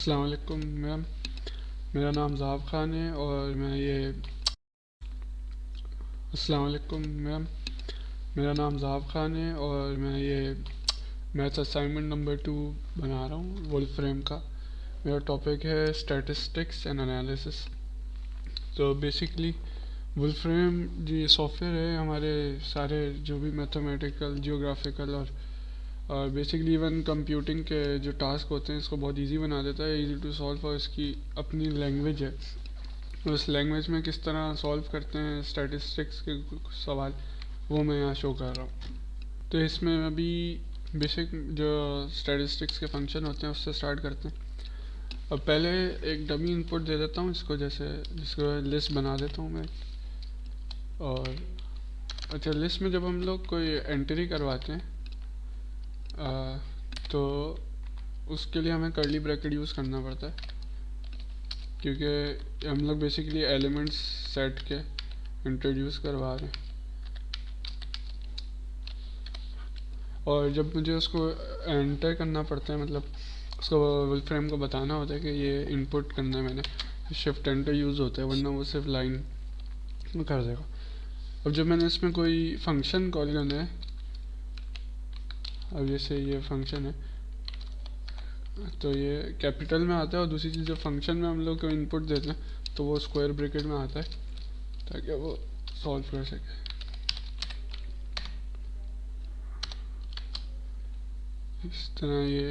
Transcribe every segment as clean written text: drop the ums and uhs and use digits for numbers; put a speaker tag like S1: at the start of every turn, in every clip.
S1: अस्सलाम वालेकुम मैम। मेरा नाम ज़हाब ख़ान है और मैं ये अस्सलाम वालेकुम मैम। मेरा नाम ज़हाब ख़ान है और मैं ये मैथ असाइनमेंट नंबर 2 बना रहा हूँ वोल्फ्रेम का। मेरा टॉपिक है स्टैटिस्टिक्स एंड एनालिसिस। तो बेसिकली वोल्फ्रेम ये सॉफ्टवेयर है हमारे सारे जो भी मैथमेटिकल जियोग्राफिकल और बेसिकली इवन कंप्यूटिंग के जो टास्क होते हैं इसको बहुत इजी बना देता है, इजी टू सॉल्व। और इसकी अपनी लैंग्वेज है, उस लैंग्वेज में किस तरह सॉल्व करते हैं स्टैटिस्टिक्स के सवाल, वो मैं यहाँ शो कर रहा हूँ। तो इसमें अभी बेसिक जो स्टैटिस्टिक्स के फंक्शन होते हैं उससे स्टार्ट करते हैं। अब पहले एक डमी इनपुट दे देता हूँ इसको, जैसे जिसको लिस्ट बना देता हूँ मैं। और अच्छा, लिस्ट में जब हम लोग कोई एंट्री करवाते हैं तो उसके लिए हमें कर्ली ब्रैकेट यूज़ करना पड़ता है, क्योंकि हम लोग बेसिकली एलिमेंट्स सेट के इंट्रोड्यूस करवा रहे हैं। और जब मुझे उसको एंटर करना पड़ता है, मतलब उसको वोल्फ्रेम को बताना होता है कि ये इनपुट करना है मैंने, शिफ्ट एंटर यूज़ होता है, वरना वो सिर्फ लाइन कर देगा। अब जब मैंने इसमें कोई फंक्शन कॉल करना है, अब जैसे ये फंक्शन है तो ये कैपिटल में आता है, और दूसरी चीज़ जो फंक्शन में हम लोग को इनपुट देते हैं तो वो स्क्वायर ब्रैकेट में आता है ताकि वो सॉल्व कर सके। इस तरह ये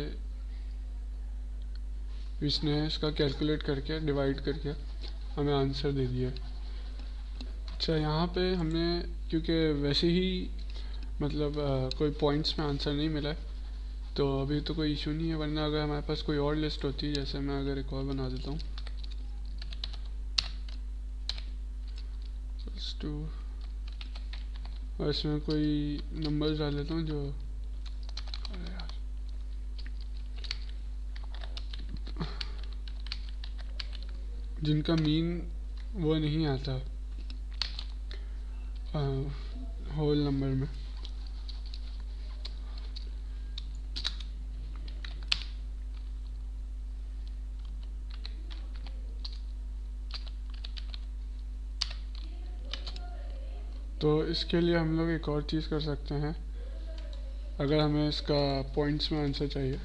S1: इसने इसका कैलकुलेट करके डिवाइड करके हमें आंसर दे दिया। अच्छा, यहाँ पे हमने क्योंकि वैसे ही मतलब कोई पॉइंट्स में आंसर नहीं मिला है तो अभी तो कोई इशू नहीं है, वरना अगर हमारे पास कोई और लिस्ट होती है, जैसे मैं अगर एक और बना देता हूँ टू, और इसमें कोई नंबर्स डाल देता हूँ जो जिनका मीन वो नहीं आता होल नंबर में। तो इसके लिए हम लोग एक और चीज़ कर सकते हैं। अगर हमें इसका पॉइंट्स में आंसर चाहिए,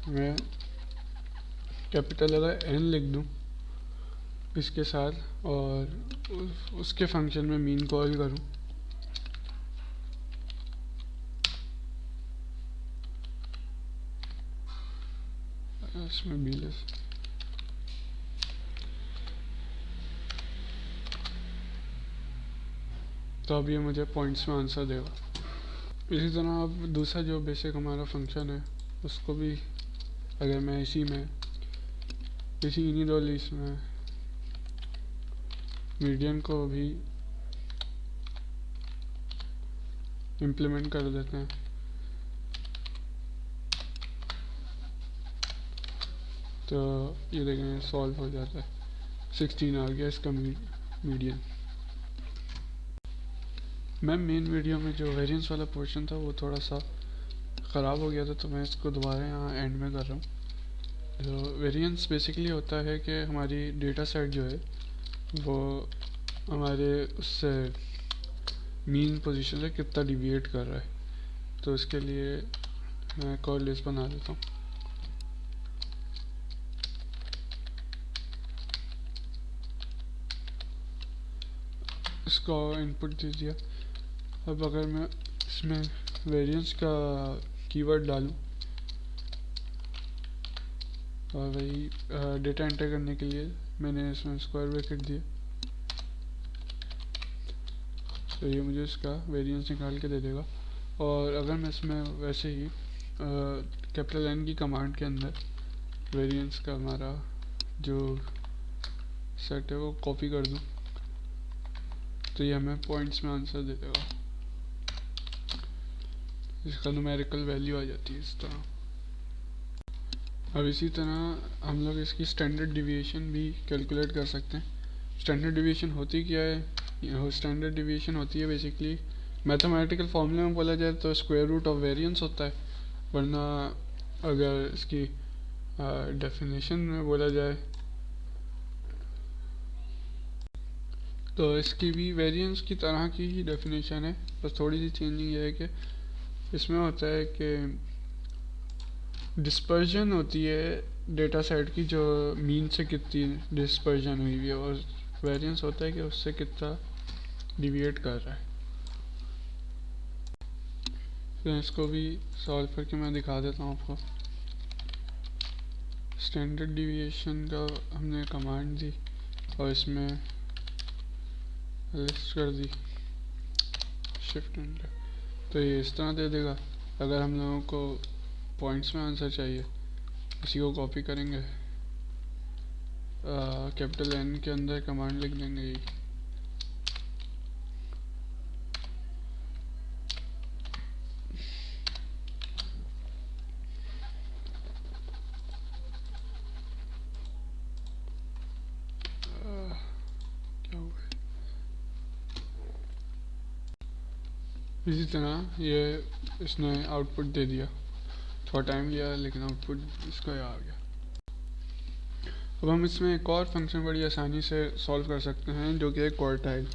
S1: मैं कैपिटल अगर एन लिख दूँ इसके साथ और उसके फंक्शन में मीन कॉल करूँ, इसमें बीलेस, तो अब ये मुझे पॉइंट्स में आंसर देगा। इसी तरह अब दूसरा जो बेसिक हमारा फंक्शन है उसको भी अगर मैं इन्हीं दो लिस्ट में मीडियन को भी इम्प्लीमेंट कर देते हैं, तो ये देखें सॉल्व हो जाता है। 16 आ गया इसका मीडियन। मैम मेन वीडियो में जो वेरिएंस वाला पोर्शन था वो थोड़ा सा ख़राब हो गया था, तो मैं इसको दोबारा यहाँ एंड में कर रहा हूँ। तो वेरिएंस बेसिकली होता है कि हमारी डेटा सेट जो है वो हमारे उससे मीन पोजीशन से कितना डिविएट कर रहा है। तो इसके लिए मैं एक और लिस्ट बना देता हूँ। इसको इनपुट दे दिया। अब अगर मैं इसमें वेरिएंस का कीवर्ड डालूँ और वही डेटा एंटर करने के लिए मैंने इसमें स्क्वायर ब्रैकेट दिया, तो ये मुझे इसका वेरिएंस निकाल के दे देगा। और अगर मैं इसमें वैसे ही कैपिटल एन की कमांड के अंदर वेरिएंस का हमारा जो सेट है वो कॉपी कर दूँ तो ये हमें पॉइंट्स में आंसर दे देगा। इसका न्यूमेरिकल वैल्यू आ जाती है इस तरह। अब इसी तरह हम लोग इसकी स्टैंडर्ड डिविएशन भी कैलकुलेट कर सकते हैं। स्टैंडर्ड डिविएशन होती क्या है? स्टैंडर्ड डिविएशन होती है बेसिकली मैथमेटिकल फॉर्मूले में बोला जाए तो स्क्वायर रूट ऑफ वेरिएंस होता है, वरना अगर इसकी डेफिनेशन में बोला जाए तो इसकी भी वेरिएंस की तरह की ही डेफिनेशन है, बस थोड़ी सी चेंजिंग ये है कि इसमें होता है कि डिस्पर्जन होती है डेटा सेट की, जो मीन से कितनी डिस्पर्जन हुई हुई है, और वेरिएंस होता है कि उससे कितना डिविएट कर रहा है। तो इसको भी सॉल्व करके मैं दिखा देता हूँ आपको। स्टैंडर्ड डिविएशन का हमने कमांड दी और इसमें लिस्ट कर दी शिफ्ट एंटर, तो ये इस तरह दे देगा। अगर हम लोगों को पॉइंट्स में आंसर चाहिए, इसी को कॉपी करेंगे, कैपिटल एन के अंदर कमांड लिख देंगे ये, क्या हुआ, इसी तरह ये इसने आउटपुट दे दिया। थोड़ा टाइम लिया लेकिन आउटपुट इसका आ गया। अब हम इसमें एक और फंक्शन बड़ी आसानी से सॉल्व कर सकते हैं, जो कि है क्वार्टाइल।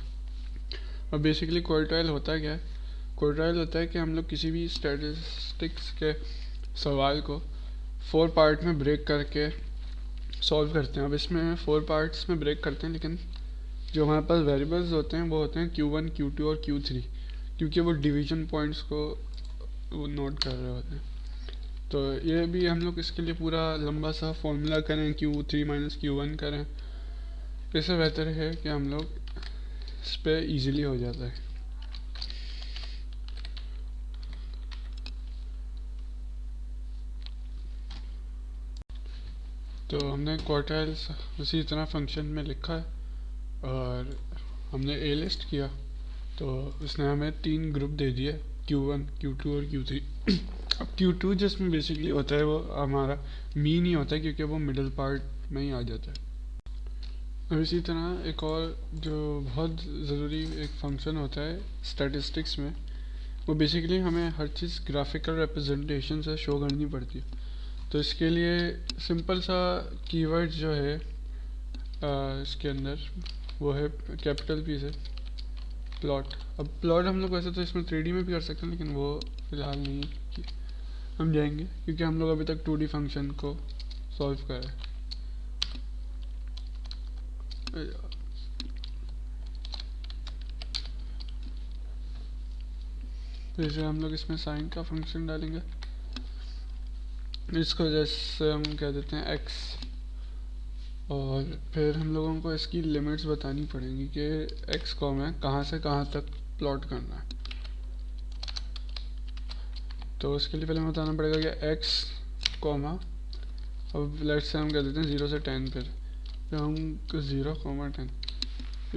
S1: अब बेसिकली क्वार्टाइल होता क्या है? क्वार्टाइल होता है कि हम लोग किसी भी स्टैटिस्टिक्स के सवाल को 4 पार्ट में ब्रेक करके सॉल्व करते हैं। अब इसमें 4 पार्ट्स में ब्रेक करते हैं, लेकिन जो हमारे पास वेरिएबल्स होते हैं वो होते हैं Q1, Q2 और Q3, क्योंकि वो डिवीजन पॉइंट्स को वो नोट कर रहे होते हैं। तो ये भी हम लोग इसके लिए पूरा लंबा सा फॉर्मूला करें, Q3 माइनस Q1 करें, इससे बेहतर है कि हम लोग इस पर ईजिली हो जाता है। तो हमने क्वार्टाइल्स उसी तरह फंक्शन में लिखा है और हमने ए लिस्ट किया, तो उसने हमें 3 ग्रुप दे दिए, Q1, Q2 और Q3। अब Q2 जिसमें बेसिकली होता है वो हमारा मीन ही होता है, क्योंकि वो मिडिल पार्ट में ही आ जाता है। अब इसी तरह एक और जो बहुत ज़रूरी एक फंक्शन होता है स्टैटिस्टिक्स में, वो बेसिकली हमें हर चीज़ ग्राफिकल रिप्रेजेंटेशन से शो करनी पड़ती है। तो इसके लिए सिंपल सा कीवर्ड जो है इसके अंदर वो है कैपिटल पी से प्लॉट। अब प्लॉट हम लोग वैसे तो इसमें 3D में भी कर सकते हैं, लेकिन वो फ़िलहाल नहीं हम जाएंगे, क्योंकि हम लोग अभी तक 2D फंक्शन को सॉल्व कर रहे हैं। जैसे हम लोग इसमें साइन का फंक्शन डालेंगे, इसको जैसे हम कह देते हैं x, और फिर हम लोगों को इसकी लिमिट्स बतानी पड़ेंगी कि x को हमें कहाँ से कहाँ तक प्लॉट करना है। तो उसके लिए पहले हमें बताना पड़ेगा कि x कॉमा, अब लेट्स से हम कह देते हैं 0 से 10 फिर हम 0, 10,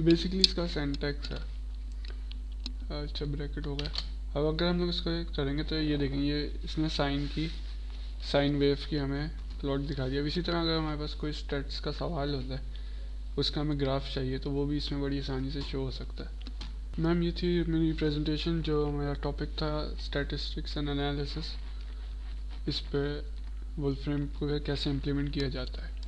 S1: बेसिकली इसका सिंटैक्स है। अच्छा, ब्रैकेट हो गया। अब अगर हम लोग इसको करेंगे तो ये देखेंगे इसने साइन वेव की हमें प्लॉट दिखा दिया। इसी तरह अगर हमारे पास कोई स्टैट्स का सवाल होता है, उसका हमें ग्राफ चाहिए, तो वो भी इसमें बड़ी आसानी से शो हो सकता है। मैम ये थी मेरी प्रेजेंटेशन, जो मेरा टॉपिक था स्टैटिस्टिक्स एंड एनालिसिस। इस पे वुल्फ्रेम को कैसे इम्प्लीमेंट किया जाता है।